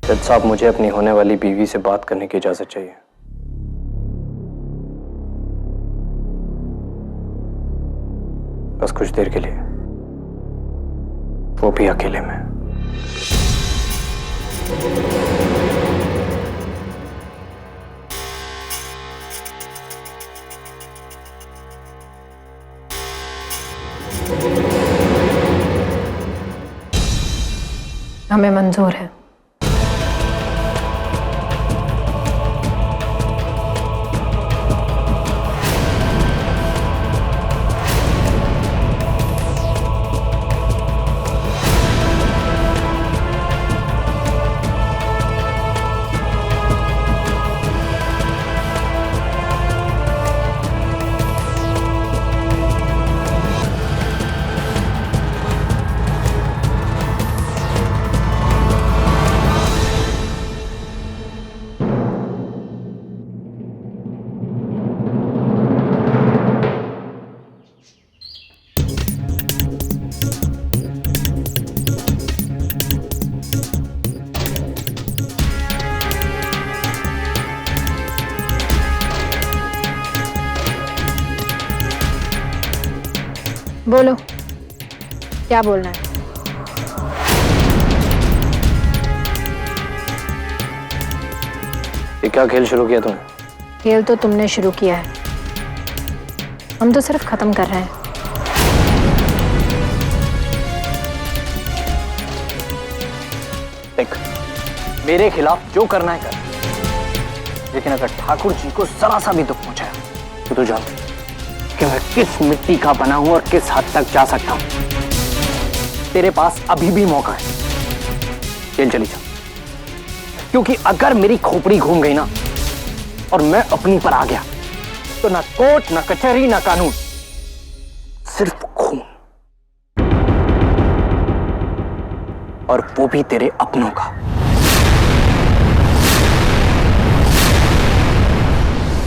जज साहब, मुझे अपनी होने वाली बीवी से बात करने की इजाजत चाहिए। बस कुछ देर के लिए, वो भी अकेले में। हमें मंजूर है। बोलो, क्या बोलना है? ये क्या खेल शुरू किया तूने? खेल तो तुमने शुरू किया है, हम तो सिर्फ खत्म कर रहे हैं। देख, मेरे खिलाफ जो करना है कर, लेकिन अगर ठाकुर जी को जरा सा भी दुख पहुंचाया तो तू जान कि मैं किस मिट्टी का बना हूं और किस हद तक जा सकता हूं। तेरे पास अभी भी मौका है, जेल चली जा। क्योंकि अगर मेरी खोपड़ी घूम गई ना और मैं अपनी पर आ गया तो ना कोर्ट, ना कचहरी, ना कानून, सिर्फ खून, और वो भी तेरे अपनों का।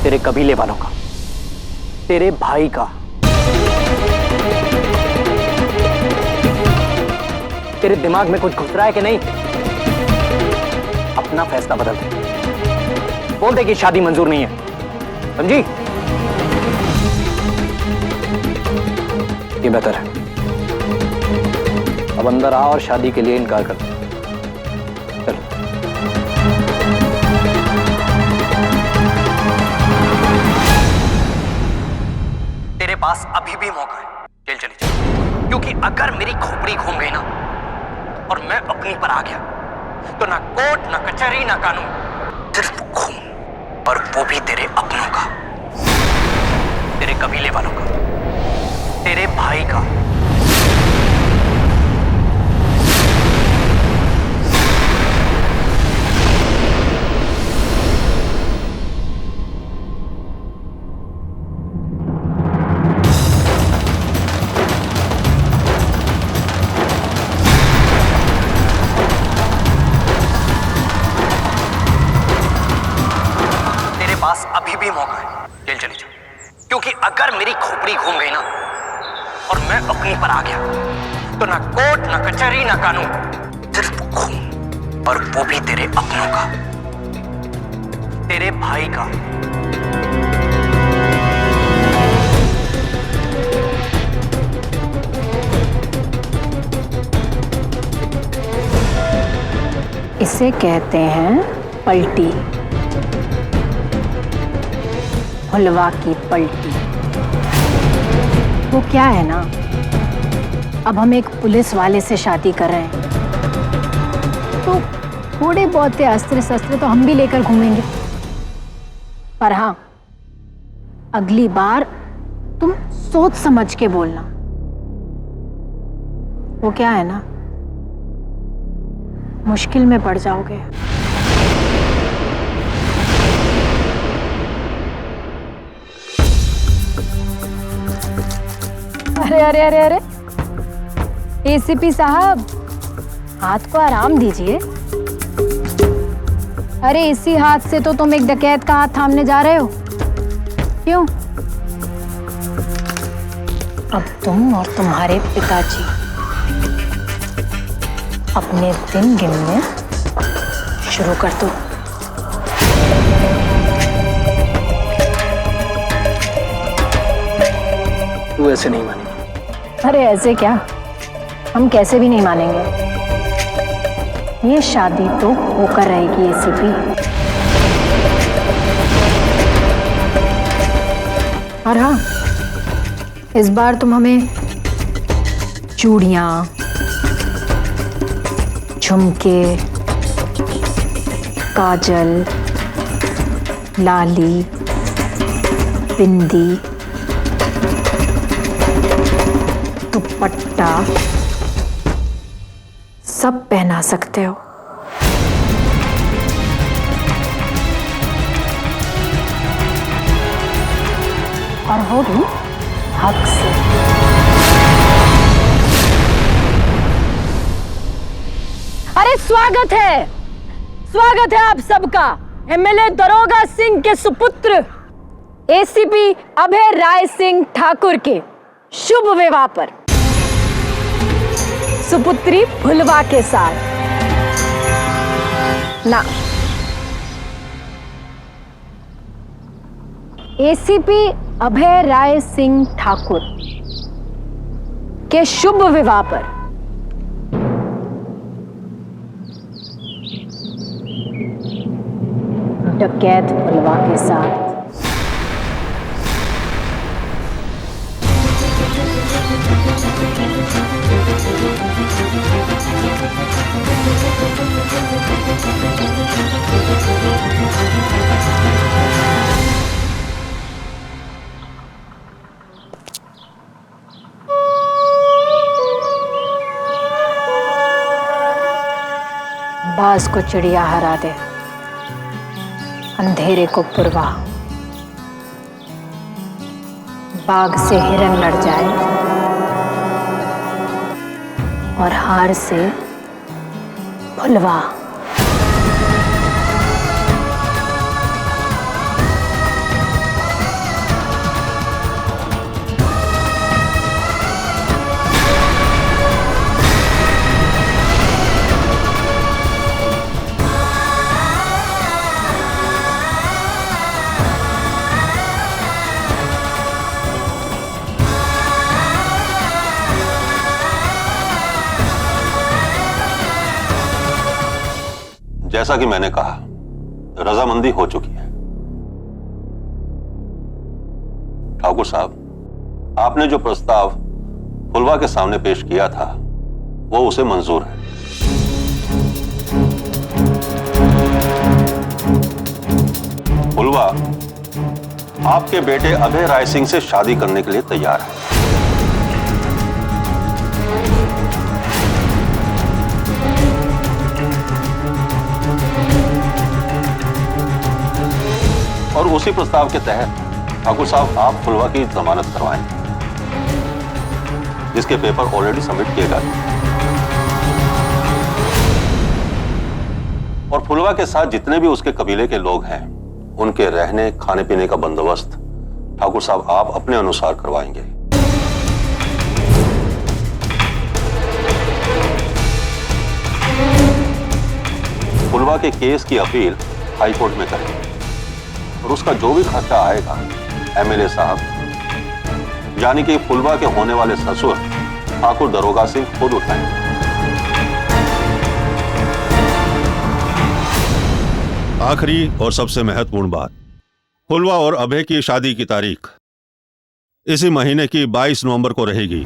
तेरे कबीले वालों का, तेरे भाई का। तेरे दिमाग में कुछ घुस रहा है कि नहीं? अपना फैसला बदल दे, बोल दे कि शादी मंजूर नहीं है, समझी? ये बेहतर है। अब अंदर आ और शादी के लिए इनकार कर दे। चल। तेरे पास अभी भी मौका है, जेल चली जा। क्योंकि अगर मेरी खोपड़ी घूम गई ना और मैं अपनी पर आ गया तो ना कोर्ट, ना कचहरी, ना कानून, सिर्फ खून, और वो भी तेरे अपनों का, तेरे कबीले वालों का, तेरे भाई का। पास अभी भी मौका है, जेल चली जा। क्योंकि अगर मेरी खोपड़ी घूम गई ना और मैं अपनी पर आ गया तो ना कोर्ट, ना कचहरी, ना कानून, सिर्फ खून, और वो भी तेरे अपनों का, तेरे भाई का। इसे कहते हैं पलटी, हलवा की पलटी। वो क्या है ना, अब हम एक पुलिस वाले से शादी कर रहे हैं तो थोड़े बहुत अस्त्र शस्त्र तो हम भी लेकर घूमेंगे, पर हाँ, अगली बार तुम सोच समझ के बोलना। वो क्या है ना, मुश्किल में पड़ जाओगे। अरे अरे अरे अरे, एसीपी साहब, हाथ को आराम दीजिए। अरे इसी हाथ से तो तुम एक डकैत का हाथ थामने जा रहे हो। क्यों? अब तुम और तुम्हारे पिताजी अपने दिन गिनने शुरू कर दो। तू ऐसे नहीं मानेगी। अरे ऐसे क्या, हम कैसे भी नहीं मानेंगे। ये शादी तो होकर रहेगी एसीपी। और हाँ, इस बार तुम हमें चूड़ियां, झुमके, काजल, लाली, बिंदी, दुपट्टा सब पहना सकते हो। और वो भी हक से। अरे स्वागत है आप सबका एमएलए दरोगा सिंह के सुपुत्र एसीपी अभय राय सिंह ठाकुर के शुभ विवाह पर। सुपुत्री फुलवा के साथ ना, एसीपी अभय राय सिंह ठाकुर के शुभ विवाह पर डकैत फुलवा के साथ बाज को चिड़िया हरा दे, अंधेरे को पुरवा, बाघ से हिरन लड़ जाए और हार से फुलवा। जैसा कि मैंने कहा, रजामंदी हो चुकी है। ठाकुर साहब, आपने जो प्रस्ताव फुलवा के सामने पेश किया था वो उसे मंजूर है। फुलवा आपके बेटे अभय राय सिंह से शादी करने के लिए तैयार है। और उसी प्रस्ताव के तहत ठाकुर साहब आप फुलवा की जमानत करवाएंगे, जिसके पेपर ऑलरेडी सबमिट किए गए। और फुलवा के साथ जितने भी उसके कबीले के लोग हैं, उनके रहने खाने पीने का बंदोबस्त ठाकुर साहब आप अपने अनुसार करवाएंगे। फुलवा के केस की अपील हाई कोर्ट में करेंगे और उसका जो भी खर्चा आएगा एमएलए साहब, यानी कि फुलवा के होने वाले ससुर ठाकुर दरोगा सिंह खुद उठाएंगे। आखिरी और सबसे महत्वपूर्ण बात, फुलवा और अभय की शादी की तारीख इसी महीने की 22 नवंबर को रहेगी।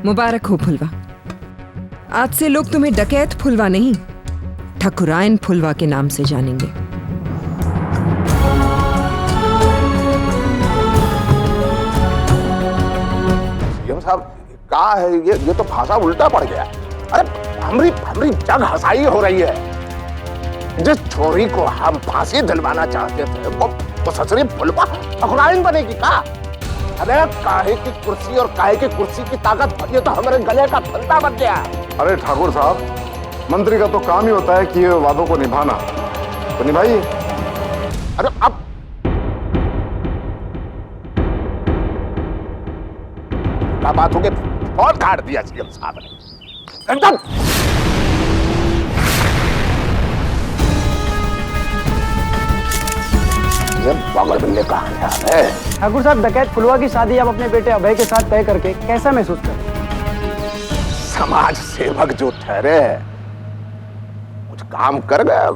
मुबारक हो फुलवा, आज से लोग तुम्हें डकैत फुलवा नहीं, ठाकुरायन फुलवा के नाम से जानेंगे। सीएम साहब क्या है ये तो भाषा उल्टा पड़ गया। अरे हमारी जग हंसाई हो रही है। जिस छोरी को हम फांसी दिलवाना चाहते थे वो ससुरी फुलवा ठाकुरायन बनेगी का? अरे काहे की कुर्सी और काहे की कुर्सी की ताकत, ये तो हमारे गले का फंदा बन गया। अरे ठाकुर साहब, मंत्री का तो काम ही होता है कि ये वादों को निभाना, तो निभाइए। अरे अब क्या बात हो गई, फोन काट दिया सीएम साहब ने एकदम। ये पागल बिल्ले का हाल है। ठाकुर साहब, डकैत फुलवा की शादी आप अपने बेटे अभय के साथ तय करके कैसा महसूस करते हैं? समाज सेवक जो ठहरे कुछ काम कर गए,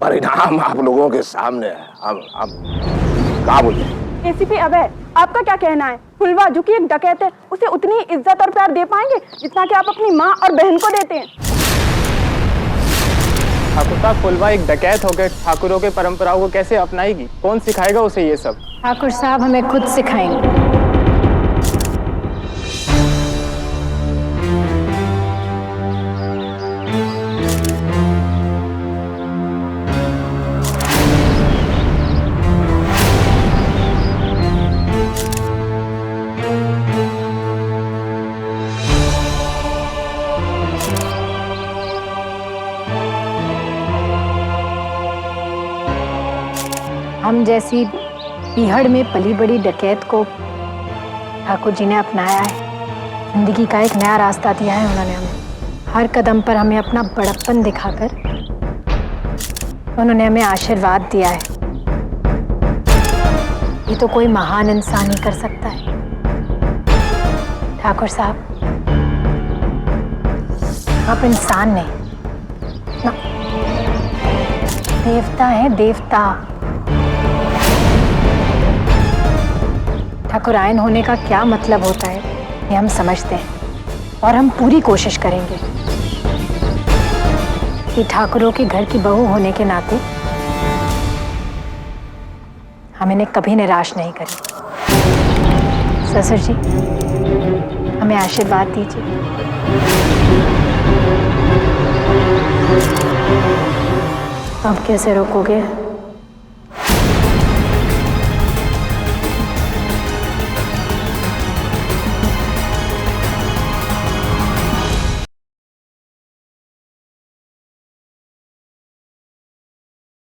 परिणाम आप लोगों के सामने है। हम क्या बोले? एसीपी अभय, आपका क्या कहना है? फुलवा जो कि एक डकैत है, उसे उतनी इज्जत और प्यार दे पाएंगे जितना कि आप अपनी माँ और बहन को देते हैं? ठाकुर साहब, फुलवा एक डकैत होकर ठाकुरों के परंपराओं को कैसे अपनाएगी? कौन सिखाएगा उसे ये सब? ठाकुर साहब हमें खुद सिखाएंगे। हम जैसी पीहड़ में पली बड़ी डकैत को ठाकुर जी ने अपनाया है। जिंदगी का एक नया रास्ता दिया है उन्होंने हमें। हर कदम पर हमें अपना बड़प्पन दिखाकर उन्होंने हमें आशीर्वाद दिया है। ये तो कोई महान इंसान ही कर सकता है। ठाकुर साहब, आप इंसान नहीं ना, देवता हैं, देवता। ठाकुरायन होने का क्या मतलब होता है ये हम समझते हैं और हम पूरी कोशिश करेंगे कि ठाकुरों के घर की बहू होने के नाते हम इन्हें कभी निराश नहीं करें। ससुर जी, हमें आशीर्वाद दीजिए। अब कैसे रोकोगे?